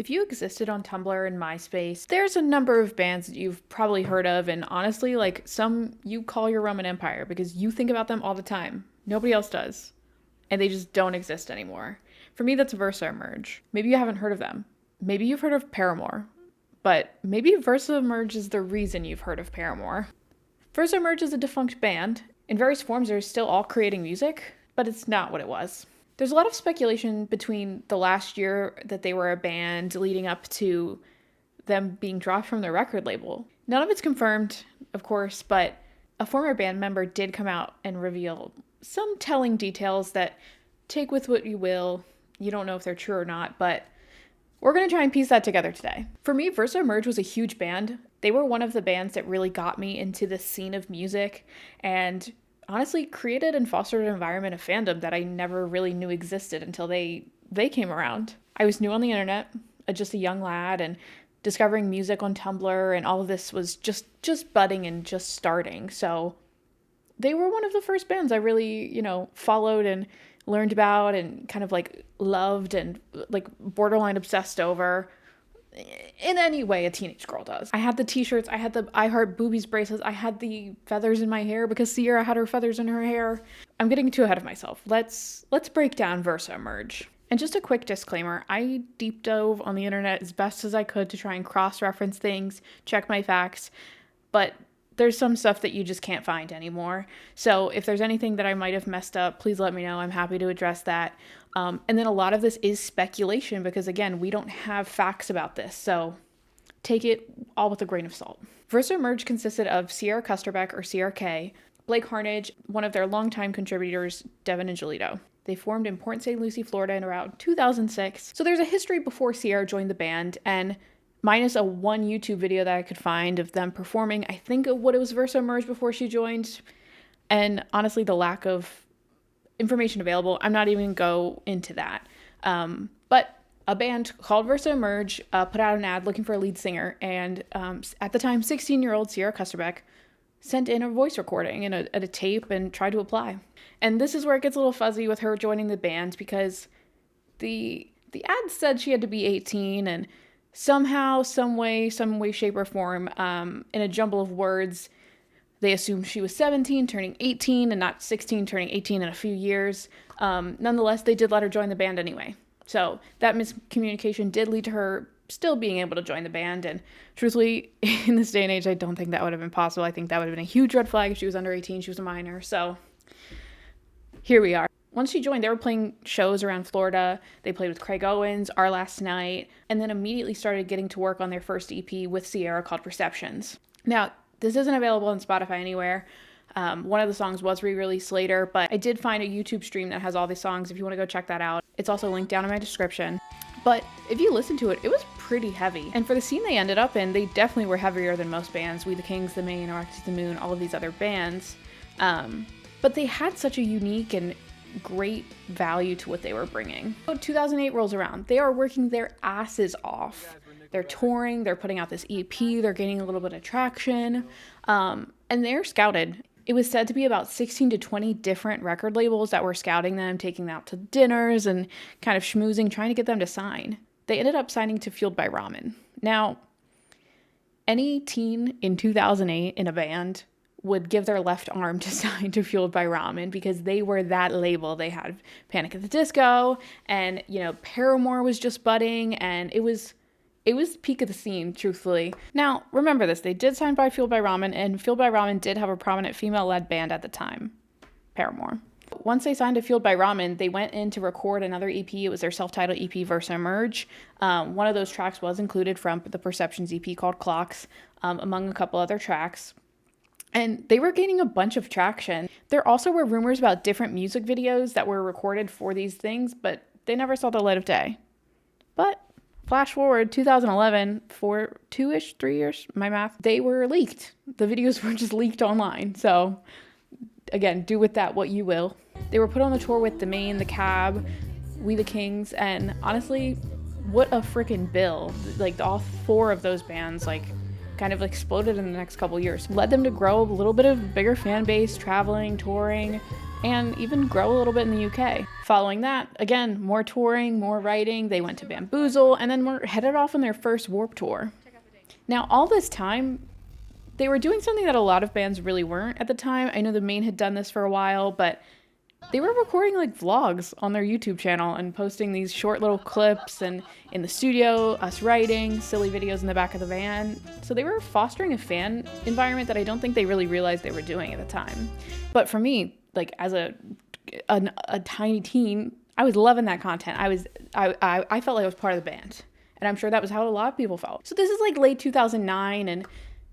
If you existed on Tumblr and MySpace, there's a number of bands that you've probably heard of, and honestly, like, some you call your Roman Empire because you think about them all the time. Nobody else does. And they just don't exist anymore. For me, that's versaemerge. Maybe you haven't heard of them. Maybe you've heard of Paramore. But maybe versaemerge is the reason you've heard of Paramore. Versaemerge is a defunct band. In various forms, they're still all creating music, but it's not what it was. There's a lot of speculation between the last year that they were a band leading up to them being dropped from their record label. None of it's confirmed, of course, but a former band member did come out and reveal some telling details that take with what you will. You don't know if they're true or not, but we're going to try and piece that together today. For me, versaemerge was a huge band. They were one of the bands that really got me into the scene of music and honestly created and fostered an environment of fandom that I never really knew existed until they came around. I was new on the internet, just a young lad, and discovering music on Tumblr, and all of this was just budding and just starting. So they were one of the first bands I really, followed and learned about and kind of like loved and like borderline obsessed over in any way a teenage girl does. I had the t-shirts, I had the I Heart Boobies bracelets, I had the feathers in my hair because Sierra had her feathers in her hair. I'm getting too ahead of myself. Let's break down versaemerge. And just a quick disclaimer, I deep dove on the internet as best as I could to try and cross-reference things, check my facts, but there's some stuff that you just can't find anymore. So if there's anything that I might have messed up, please let me know. I'm happy to address that. And then a lot of this is speculation because, again, we don't have facts about this. So take it all with a grain of salt. Versaemerge consisted of Sierra Kusterbeck, or Sierra K, Blake Harnage, one of their longtime contributors, Devin and Ingelido. They formed in Port St. Lucie, Florida in around 2006. So there's a history before Sierra joined the band, and minus a one YouTube video that I could find of them performing, I think what it was versaemerge before she joined. And honestly, the lack of information available, I'm not even going to go into that. But a band called versaemerge put out an ad looking for a lead singer. And at the time, 16-year-old Sierra Kusterbeck sent in a voice recording and a tape and tried to apply. And this is where it gets a little fuzzy with her joining the band because the ad said she had to be 18 and somehow, some way, shape, or form, in a jumble of words, they assumed she was 17, turning 18, and not 16, turning 18 in a few years. Nonetheless, they did let her join the band anyway. So that miscommunication did lead to her still being able to join the band. And truthfully, in this day and age, I don't think that would have been possible. I think that would have been a huge red flag if she was under 18. She was a minor. So here we are. Once she joined, they were playing shows around Florida. They played with Craig Owens, Our Last Night, and then immediately started getting to work on their first EP with Sierra called Perceptions. Now, this isn't available on Spotify anywhere. One of the songs was re-released later, but I did find a YouTube stream that has all these songs if you want to go check that out. It's also linked down in my description. But if you listen to it, it was pretty heavy. And for the scene they ended up in, they definitely were heavier than most bands. We the Kings, The Maine, Arctic to the Moon, all of these other bands. But they had such a unique and great value to what they were bringing. So 2008 rolls around. They are working their asses off. They're touring, they're putting out this EP, they're gaining a little bit of traction, and they're scouted. It was said to be about 16 to 20 different record labels that were scouting them, taking them out to dinners and kind of schmoozing, trying to get them to sign. They ended up signing to Fueled By Ramen. Now, any teen in 2008 in a band would give their left arm to sign to Fueled By Ramen because they were that label. They had Panic at the Disco, and, Paramore was just budding, and it was peak of the scene, truthfully. Now, remember this, they did sign by Fueled By Ramen, and Fueled By Ramen did have a prominent female-led band at the time, Paramore. Once they signed to Fueled By Ramen, they went in to record another EP. It was their self-titled EP, versaemerge. One of those tracks was included from the Perceptions EP called Clocks, among a couple other tracks. And they were gaining a bunch of traction. There also were rumors about different music videos that were recorded for these things, but they never saw the light of day. But flash forward 2011, 3 years, my math, they were leaked. The videos were just leaked online. So again, do with that what you will. They were put on the tour with The Maine, The Cab, We the Kings, and honestly, what a freaking bill. Like all four of those bands, kind of exploded in the next couple years. Led them to grow a little bit of bigger fan base, traveling, touring, and even grow a little bit in the UK. Following that, again, more touring, more writing. They went to Bamboozle, and then were headed off on their first Warped Tour. Now, all this time, they were doing something that a lot of bands really weren't at the time. I know the Maine had done this for a while, but they were recording like vlogs on their YouTube channel and posting these short little clips and in the studio, us writing, silly videos in the back of the van. So they were fostering a fan environment that I don't think they really realized they were doing at the time. But for me, like as a tiny teen, I was loving that content. I felt like I was part of the band. And I'm sure that was how a lot of people felt. So this is like late 2009, and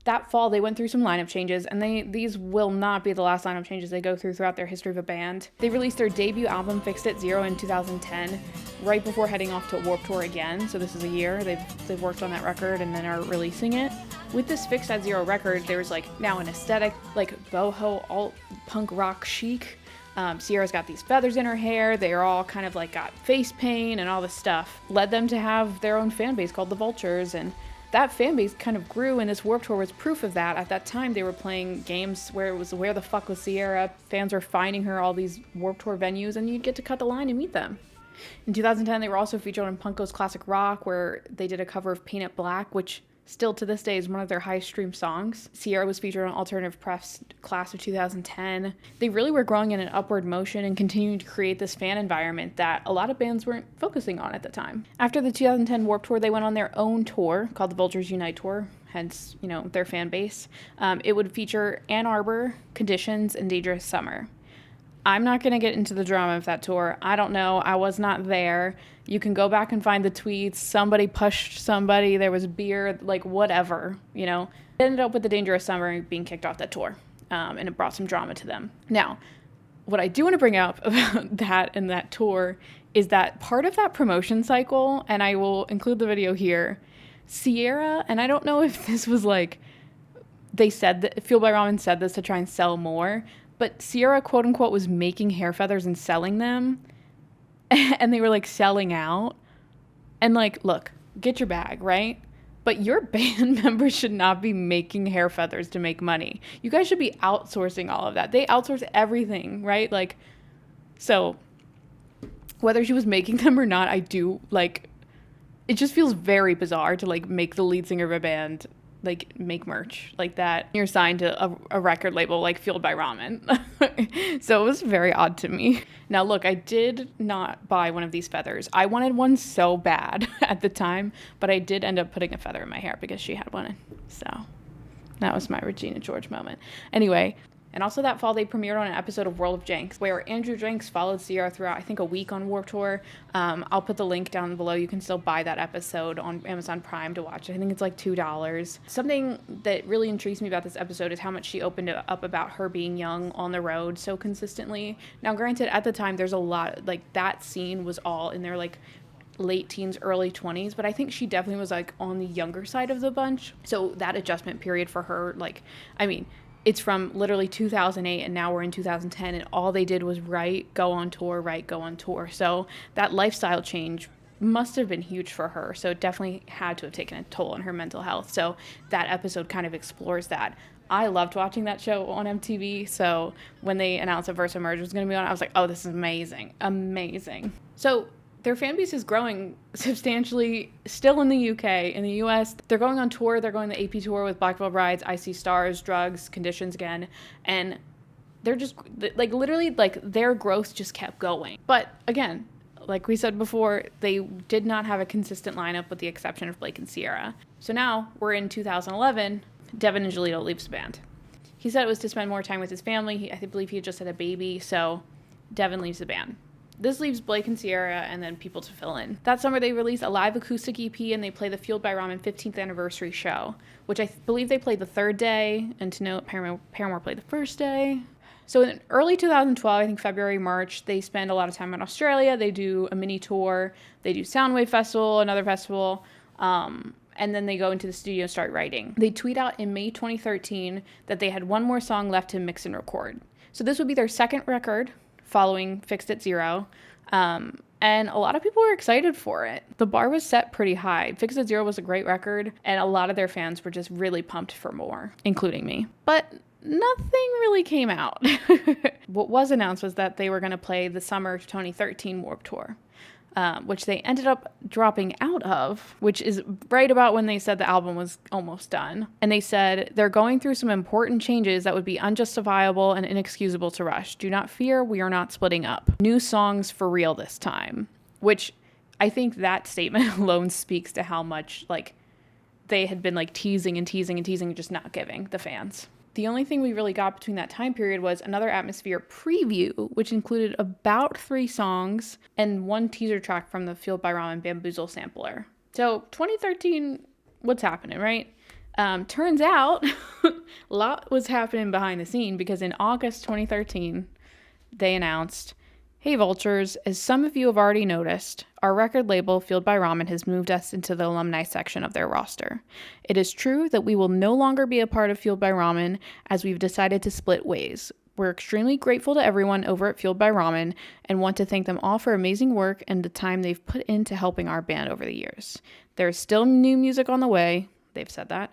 that fall they went through some lineup changes, and these will not be the last lineup changes they go through throughout their history of a band. They released their debut album, Fixed at Zero, in 2010, right before heading off to Warped Tour again. So this is a year they've worked on that record and then are releasing it. With this Fixed at Zero record, there's like now an aesthetic like boho alt punk rock chic. Sierra's got these feathers in her hair. They're all kind of like got face paint and all this stuff. Led them to have their own fan base called the Vultures, and that fan base kind of grew, and this Warped Tour was proof of that. At that time, they were playing games where it was where the fuck was Sierra. Fans were finding her all these Warped Tour venues, and you'd get to cut the line and meet them. In 2010, they were also featured on Punko's Classic Rock, where they did a cover of Paint It Black, which still to this day is one of their highest streamed songs. Sierra was featured on Alternative Press Class of 2010. They really were growing in an upward motion and continuing to create this fan environment that a lot of bands weren't focusing on at the time. After the 2010 Warped Tour, they went on their own tour called the Vultures Unite Tour, hence, their fan base. It would feature Ann Arbor, Conditions, and Dangerous Summer. I'm not going to get into the drama of that tour. I don't know. I was not there. You can go back and find the tweets. Somebody pushed somebody. There was beer, like whatever, It ended up with the Dangerous Summer being kicked off that tour, and it brought some drama to them. Now, what I do want to bring up about that and that tour is that part of that promotion cycle, and I will include the video here, Sierra, and I don't know if this was like, they said that, Fueled by Ramen said this to try and sell more, but Sierra, quote unquote, was making hair feathers and selling them. And they were like selling out. And like, look, get your bag, right? But your band members should not be making hair feathers to make money. You guys should be outsourcing all of that. They outsource everything, right? Like, so whether she was making them or not, I do like, it just feels very bizarre to like make the lead singer of a band like make merch like that. You're signed to a record label like Fueled by Ramen. So it was very odd to me. Now look, I did not buy one of these feathers. I wanted one so bad at the time, but I did end up putting a feather in my hair because she had one. So that was my Regina George moment. Anyway, and also that fall, they premiered on an episode of World of Jenks, where Andrew Jenks followed Sierra throughout, I think, a week on Warped Tour. I'll put the link down below. You can still buy that episode on Amazon Prime to watch. I think it's like $2. Something that really intrigues me about this episode is how much she opened up about her being young on the road so consistently. Now, granted, at the time, there's a lot, like, that scene was all in their, like, late teens, early 20s, but I think she definitely was, like, on the younger side of the bunch. So that adjustment period for her, like, I mean, it's from literally 2008 and now we're in 2010, and all they did was write, go on tour. So that lifestyle change must have been huge for her. So it definitely had to have taken a toll on her mental health. So that episode kind of explores that. I loved watching that show on MTV. So when they announced that versaemerge was going to be on, I was like, oh, this is amazing. Amazing. So their fan base is growing substantially still in the UK. In the US, they're going on tour. They're going the AP tour with Black Veil Brides, I See Stars, Drugs, Conditions again. And they're just, like, literally, like, their growth just kept going. But again, like we said before, they did not have a consistent lineup with the exception of Blake and Sierra. So now we're in 2011. Devin Ingelido leaves the band. He said it was to spend more time with his family. I believe he had just had a baby. So Devin leaves the band. This leaves Blake and Sierra and then people to fill in. That summer, they released a live acoustic EP, and they play the Fueled by Ramen 15th anniversary show, which I believe they played the third day, and to note, Paramore played the first day. So in early 2012, I think February, March, they spend a lot of time in Australia. They do a mini tour. They do Soundwave Festival, another festival, and then they go into the studio and start writing. They tweet out in May 2013 that they had one more song left to mix and record. So this would be their second record, following Fixed at Zero, and a lot of people were excited for it. The bar was set pretty high. Fixed at Zero was a great record, and a lot of their fans were just really pumped for more, including me. But nothing really came out. What was announced was that they were going to play the summer 2013 Warped Tour, which they ended up dropping out of, which is right about when they said the album was almost done. And they said they're going through some important changes that would be unjustifiable and inexcusable to Rush. Do not fear, we are not splitting up. New songs for real this time, which I think that statement alone speaks to how much like they had been like teasing and just not giving the fans. The only thing we really got between that time period was another Atmosphere preview, which included about 3 songs and 1 teaser track from the Fueled By Ramen Bamboozle sampler. So 2013, what's happening, right? Turns out a lot was happening behind the scene, because in August 2013, they announced, "Hey Vultures, as some of you have already noticed, our record label, Fueled by Ramen, has moved us into the alumni section of their roster. It is true that we will no longer be a part of Fueled by Ramen, as we've decided to split ways. We're extremely grateful to everyone over at Fueled by Ramen and want to thank them all for amazing work and the time they've put into helping our band over the years. There is still new music on the way." They've said that.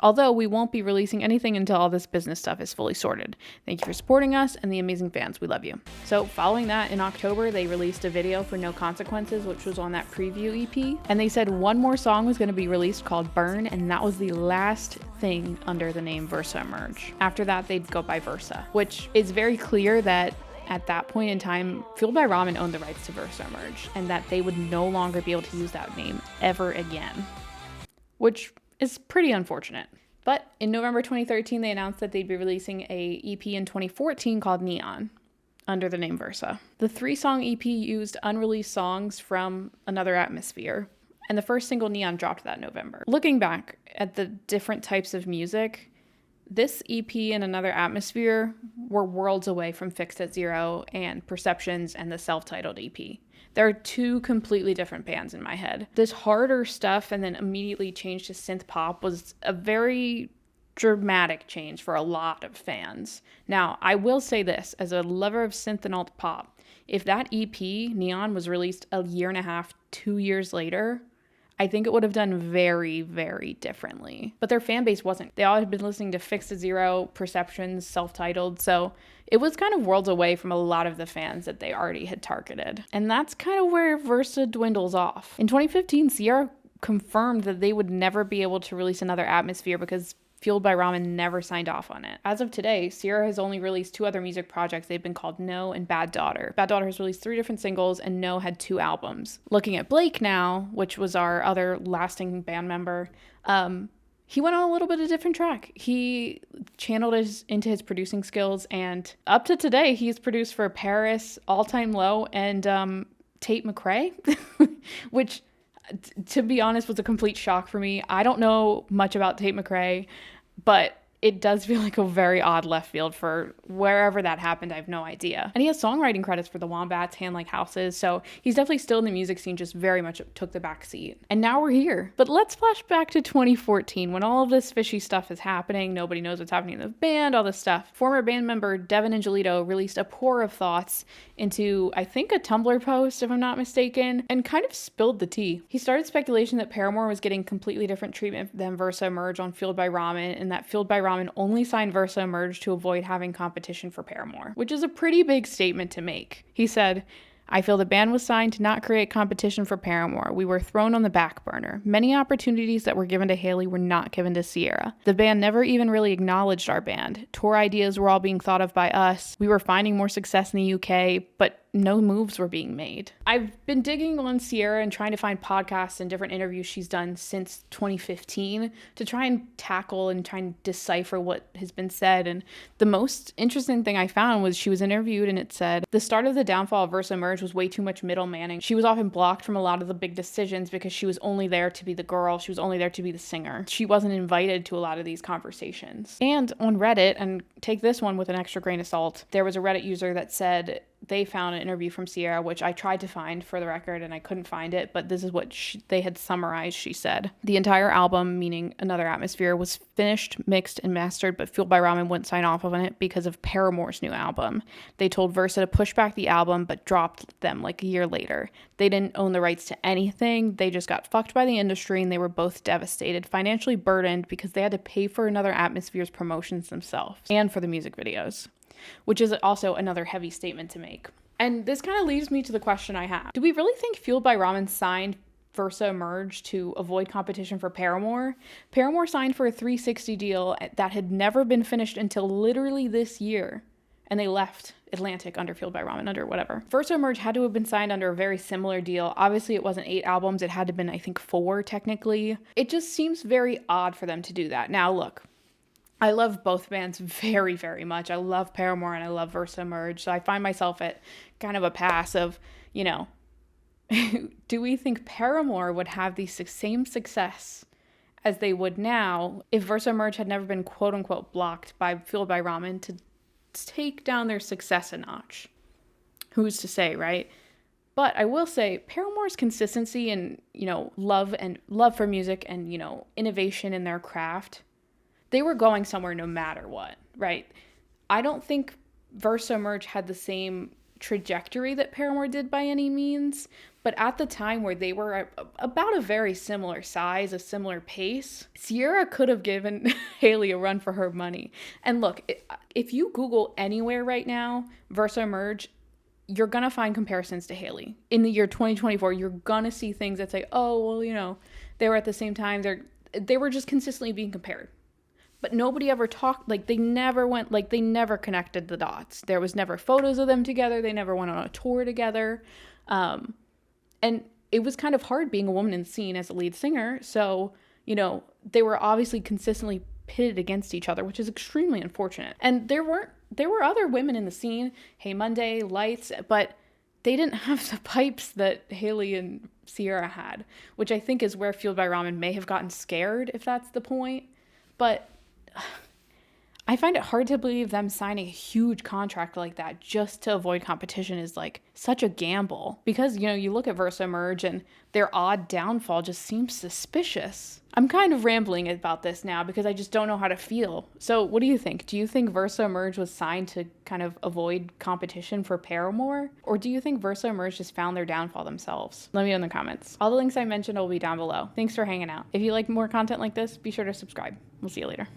"Although we won't be releasing anything until all this business stuff is fully sorted. Thank you for supporting us and the amazing fans. We love you." So following that, in October, they released a video for No Consequences, which was on that preview EP. And they said one more song was going to be released called Burn, and that was the last thing under the name versaemerge. After that, they'd go by Versa, which is very clear that at that point in time, Fueled by Ramen owned the rights to versaemerge, and that they would no longer be able to use that name ever again, which is pretty unfortunate. But in November 2013, they announced that they'd be releasing a EP in 2014 called Neon under the name Versa. The 3-song EP used unreleased songs from Another Atmosphere, and the first single, Neon, dropped that November. Looking back at the different types of music, this EP and Another Atmosphere were worlds away from Fixed at Zero and Perceptions and the self-titled EP. There are 2 completely different bands in my head. This harder stuff and then immediately changed to synth pop was a very dramatic change for a lot of fans. Now, I will say this, as a lover of synth and alt pop, if that EP, Neon, was released a year and a half, 2 years later, I think it would have done very, very differently. But their fan base wasn't. They all had been listening to Fixed at Zero, Perceptions, self-titled, so it was kind of worlds away from a lot of the fans that they already had targeted. And that's kind of where Versa dwindles off. In 2015, Sierra confirmed that they would never be able to release Another Atmosphere because Fueled by Ramen never signed off on it. As of today, Sierra has only released 2 other music projects. They've been called No and Bad Daughter. Bad Daughter has released 3 different singles, and No had 2 albums. Looking at Blake now, which was our other lasting band member, he went on a little bit of a different track. He channeled into his producing skills, and up to today, he's produced for Paris, All Time Low, and Tate McRae, which, to be honest, was a complete shock for me. I don't know much about Tate McRae, but it does feel like a very odd left field for wherever that happened. I have no idea. And he has songwriting credits for The Wombats, Hand Like Houses, so he's definitely still in the music scene, just very much took the back seat. And now we're here. But let's flash back to 2014 when all of this fishy stuff is happening. Nobody knows what's happening in the band, all this stuff. Former band member Devin Ingelido released a pour of thoughts into, I think, a Tumblr post, if I'm not mistaken, and kind of spilled the tea. He started speculation that Paramore was getting completely different treatment than versaemerge on Fueled by Ramen, and that Fueled by Ramen only signed versaemerge to avoid having competition for Paramore, which is a pretty big statement to make. He said, "I feel the band was signed to not create competition for Paramore. We were thrown on the back burner. Many opportunities that were given to Haley were not given to Sierra. The band never even really acknowledged our band. Tour ideas were all being thought of by us. We were finding more success in the UK, but no moves were being made." I've been digging on Sierra and trying to find podcasts and different interviews she's done since 2015 to try and tackle and try and decipher what has been said. And the most interesting thing I found was she was interviewed and it said, "The start of the downfall of versaemerge was way too much middle manning. She was often blocked from a lot of the big decisions because she was only there to be the girl. She was only there to be the singer. She wasn't invited to a lot of these conversations." And on Reddit, and take this one with an extra grain of salt, there was a Reddit user that said they found an interview from Sierra, which I tried to find for the record and I couldn't find it, but this is what they had summarized. She said, the entire album, meaning Another Atmosphere, was finished, mixed, and mastered, but Fueled by Ramen wouldn't sign off on it because of Paramore's new album. They told Versa to push back the album, but dropped them like a year later. They didn't own the rights to anything. They just got fucked by the industry, and they were both devastated, financially burdened because they had to pay for Another Atmosphere's promotions themselves and for the music videos, which is also another heavy statement to make. And this kind of leads me to the question I have. Do we really think Fueled by Ramen signed versaemerge to avoid competition for Paramore? Paramore signed for a 360 deal that had never been finished until literally this year, and they left Atlantic under Fueled by Ramen, under whatever. versaemerge had to have been signed under a very similar deal. Obviously, it wasn't 8 albums. It had to have been, I think, 4 technically. It just seems very odd for them to do that. Now, look, I love both bands very, very much. I love Paramore and I love versaemerge. So I find myself at kind of a pass of, you know, do we think Paramore would have the same success as they would now if versaemerge had never been quote unquote blocked by Fueled by Ramen to take down their success a notch? Who's to say, right? But I will say Paramore's consistency and, you know, love for music and, you know, innovation in their craft, they were going somewhere no matter what, right? I don't think versaemerge had the same trajectory that Paramore did by any means, but at the time where they were about a very similar size, a similar pace, Sierra could have given Hayley a run for her money. And look, if you Google anywhere right now, versaemerge, you're gonna find comparisons to Hayley. In the year 2024, you're gonna see things that say, oh, well, you know, they were at the same time, they were just consistently being compared. But nobody ever talked, like they never connected the dots. There was never photos of them together. They never went on a tour together. And it was kind of hard being a woman in the scene as a lead singer. So, you know, they were obviously consistently pitted against each other, which is extremely unfortunate. And there were other women in the scene, Hey Monday, Lights, but they didn't have the pipes that Hayley and Sierra had, which I think is where Fueled by Ramen may have gotten scared, if that's the point. But I find it hard to believe them signing a huge contract like that just to avoid competition is like such a gamble, because, you know, you look at versaemerge and their odd downfall just seems suspicious. I'm kind of rambling about this now because I just don't know how to feel. So what do you think? Do you think versaemerge was signed to kind of avoid competition for Paramore? Or do you think versaemerge just found their downfall themselves? Let me know in the comments. All the links I mentioned will be down below. Thanks for hanging out. If you like more content like this, be sure to subscribe. We'll see you later.